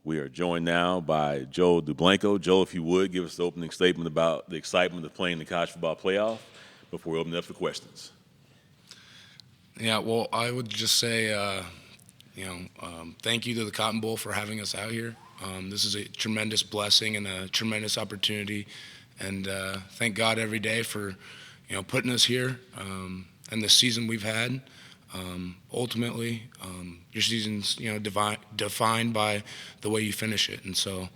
We are joined now by Joe Dublanko. Joe, if you would, give us the opening statement about the excitement of playing the college football playoff before we open it up for questions. Yeah, well, I would just say, thank you to the Cotton Bowl for having us out here. This is a tremendous blessing and a tremendous opportunity, and thank God every day for, putting us here and the season we've had. Ultimately, your season's defined by the way you finish it, and so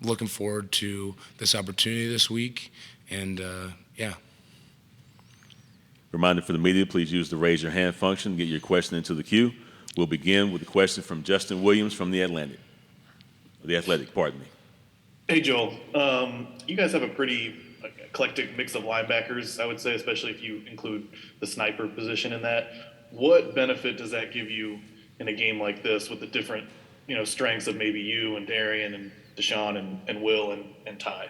looking forward to this opportunity this week, and yeah. Reminder for the media, please use the raise your hand function to get your question into the queue. We'll begin with a question from Justin Williams from the Athletic. Hey, Joel. You guys have a pretty eclectic mix of linebackers, I would say, especially if you include the sniper position in that. What benefit does that give you in a game like this with the different, strengths of maybe you and Darian and Deshaun and Will and Ty?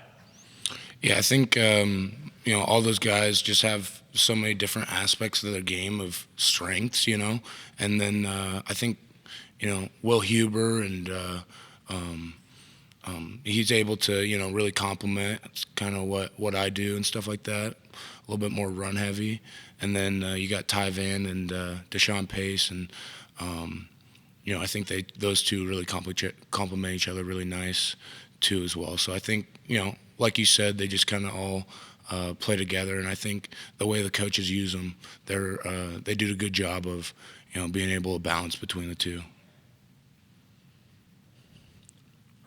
Yeah, I think all those guys just have so many different aspects of their game of strengths, and then I think Will Huber and he's able to really complement kind of what I do and stuff like that, a little bit more run heavy, and then you got Ty Van and Deshaun Pace, and I think those two really complement each other really nice too as well. So I think like you said, they just kind of all play together, and I think the way the coaches use them, they do a good job of being able to balance between the two.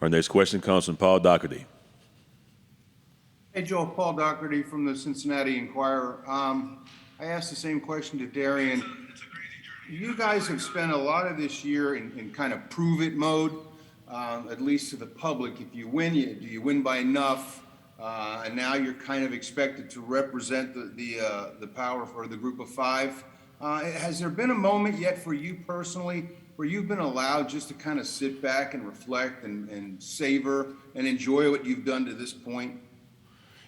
Our next question comes from Paul Doherty. Hey, Joel, Paul Doherty from the Cincinnati Enquirer. I asked the same question to Darian. You guys have spent a lot of this year in kind of prove-it mode, at least to the public. If you win, do you win by enough? And now you're kind of expected to represent the power for the group of five. Has there been a moment yet for you personally where you've been allowed just to kind of sit back and reflect and savor and enjoy what you've done to this point?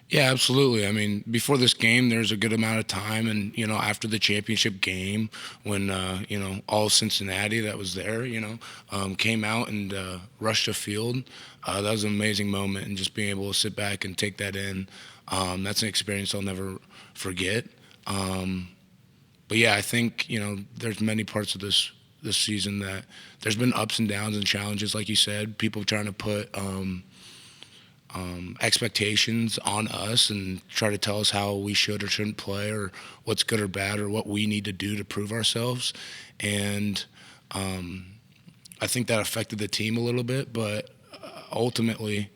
Yeah, absolutely. I mean, before this game, there's a good amount of time, and after the championship game, when all Cincinnati that was there, came out and rushed the field, that was an amazing moment, and just being able to sit back and take that in, that's an experience I'll never forget. But yeah, I think there's many parts of this season that there's been ups and downs and challenges, like you said, people trying to put expectations on us and try to tell us how we should or shouldn't play, or what's good or bad, or what we need to do to prove ourselves. And I think that affected the team a little bit, but ultimately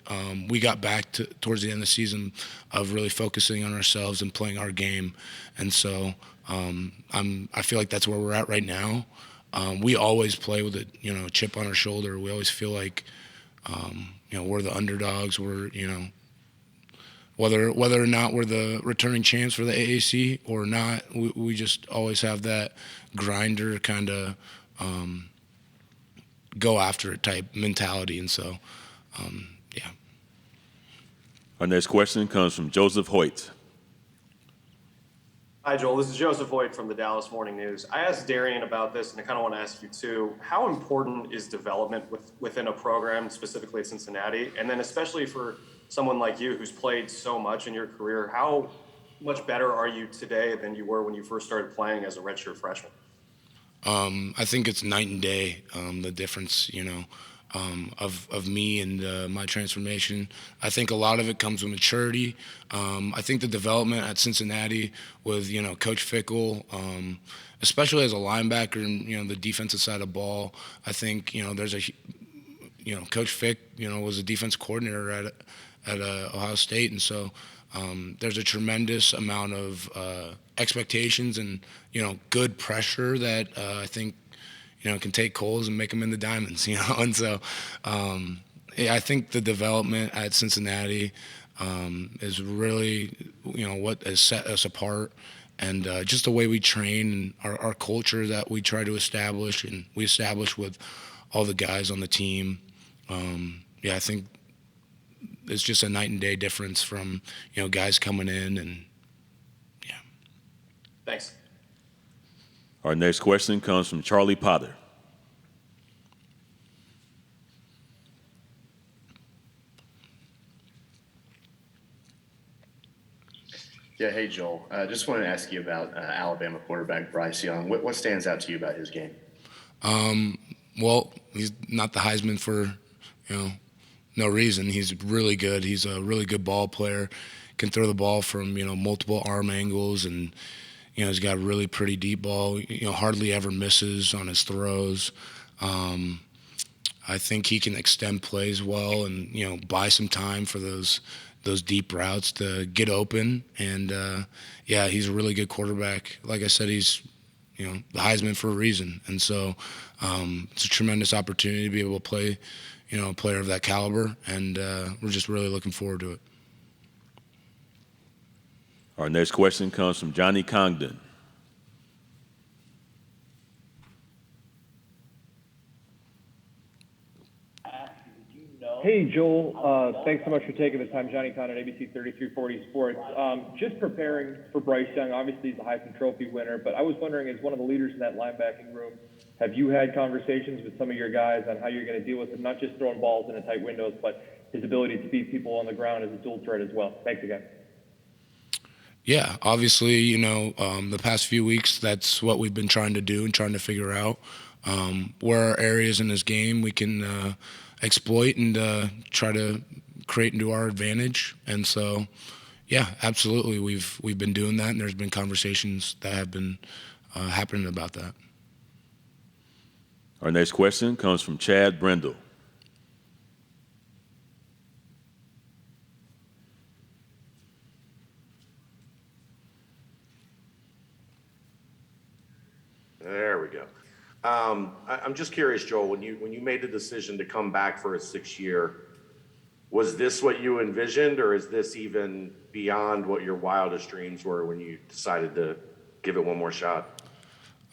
we got back towards the end of the season of really focusing on ourselves and playing our game. And so I feel like that's where we're at right now. We always play with a chip on our shoulder. We always feel like we're the underdogs. We're whether or not we're the returning champs for the AAC or not, we just always have that grinder kind of go after it type mentality. And so, yeah. Our next question comes from Joseph Hoyt. Hi, Joel. This is Joseph Hoyt from the Dallas Morning News. I asked Darian about this, and I kind of want to ask you too. How important is development within a program, specifically at Cincinnati? And then especially for someone like you who's played so much in your career, how much better are you today than you were when you first started playing as a redshirt freshman? I think it's night and day, the difference, of me and my transformation. I think a lot of it comes with maturity. I think the development at Cincinnati with Coach Fickle, especially as a linebacker and the defensive side of the ball. I think there's Coach Fick was a defense coordinator at Ohio State, and so there's a tremendous amount of expectations and good pressure that I think can take coals and make them into diamonds, And so I think the development at Cincinnati is really, what has set us apart. And just the way we train and our culture that we try to establish and we establish with all the guys on the team. I think it's just a night and day difference from, guys coming in and, yeah. Thanks. Our next question comes from Charlie Potter. Yeah, hey Joel. Just wanted to ask you about Alabama quarterback Bryce Young. What stands out to you about his game? Well, he's not the Heisman for, no reason. He's really good. He's a really good ball player. Can throw the ball from multiple arm angles, and he's got a really pretty deep ball. Hardly ever misses on his throws. I think he can extend plays well, and buy some time for those deep routes to get open. And yeah, he's a really good quarterback. Like I said, he's the Heisman for a reason, and so it's a tremendous opportunity to be able to play a player of that caliber, and we're just really looking forward to it. Our next question comes from Johnny Congdon. Hey, Joel. Thanks so much for taking the time. Johnny Conn at ABC 3340 Sports. Just preparing for Bryce Young. Obviously, he's a Heisman Trophy winner, but I was wondering, as one of the leaders in that linebacking room, have you had conversations with some of your guys on how you're going to deal with him, not just throwing balls into tight windows, but his ability to beat people on the ground as a dual threat as well? Thanks again. Yeah, obviously, the past few weeks, that's what we've been trying to do and trying to figure out where are areas in his game we can exploit and try to create into our advantage. And so, yeah, absolutely, we've been doing that, and there's been conversations that have been happening about that. Our next question comes from Chad Brendel. There we go. I'm just curious, Joel, when you made the decision to come back for a 6th year, was this what you envisioned, or is this even beyond what your wildest dreams were when you decided to give it one more shot?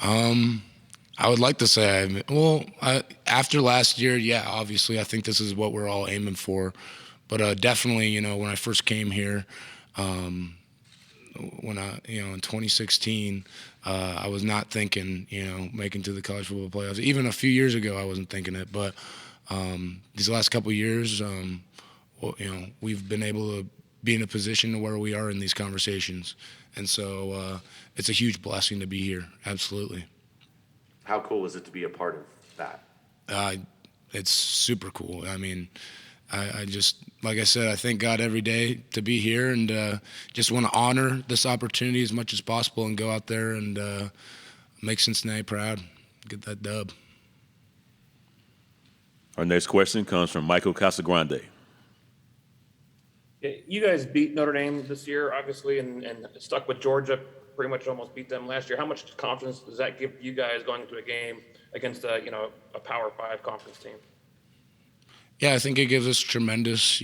I would like to say, after last year, yeah, obviously, I think this is what we're all aiming for. But definitely, when I first came here, in 2016, I was not thinking, making to the college football playoffs. Even a few years ago, I wasn't thinking it. But these last couple of years, we've been able to be in a position where we are in these conversations. And so it's a huge blessing to be here. Absolutely. How cool is it to be a part of that? It's super cool. I mean, I just, like I said, I thank God every day to be here, and just want to honor this opportunity as much as possible and go out there and make Cincinnati proud, get that dub. Our next question comes from Michael Casagrande. You guys beat Notre Dame this year, obviously, and stuck with Georgia, pretty much almost beat them last year. How much confidence does that give you guys going into a game against a Power 5 conference team? Yeah, I think it gives us tremendous,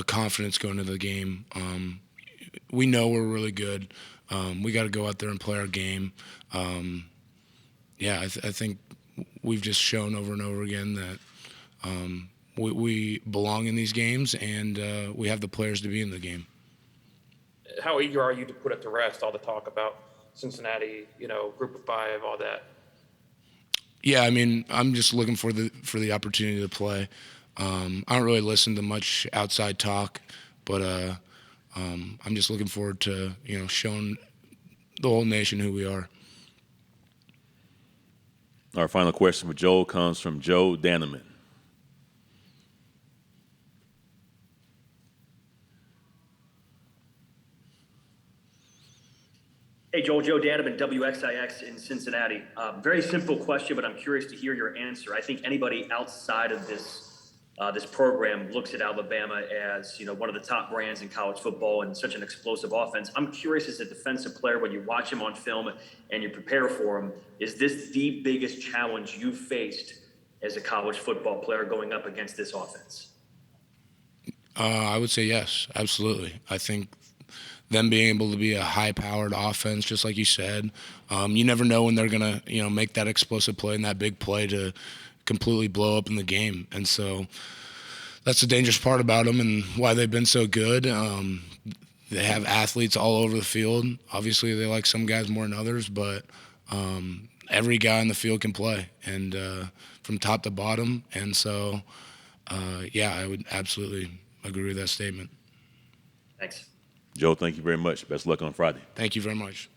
confidence going into the game. We know we're really good. We got to go out there and play our game. I think we've just shown over and over again that we belong in these games, and we have the players to be in the game. How eager are you to put it to rest, all the talk about Cincinnati, group of 5, all that? Yeah, I mean, I'm just looking for the opportunity to play. I don't really listen to much outside talk, but I'm just looking forward to showing the whole nation who we are. Our final question for Joel comes from Joe Danneman. Hey, Joel, Joe Danneman, WXIX in Cincinnati. Very simple question, but I'm curious to hear your answer. I think anybody outside of this program looks at Alabama as one of the top brands in college football and such an explosive offense. I'm curious, as a defensive player, when you watch him on film and you prepare for him, is this the biggest challenge you've faced as a college football player going up against this offense? I would say yes, absolutely. I think them being able to be a high-powered offense, just like you said, you never know when they're gonna, make that explosive play and that big play to completely blow up in the game. And so that's the dangerous part about them and why they've been so good. They have athletes all over the field. Obviously, they like some guys more than others, but every guy on the field can play, and from top to bottom. And so, I would absolutely agree with that statement. Thanks. Joe, thank you very much. Best of luck on Friday. Thank you very much.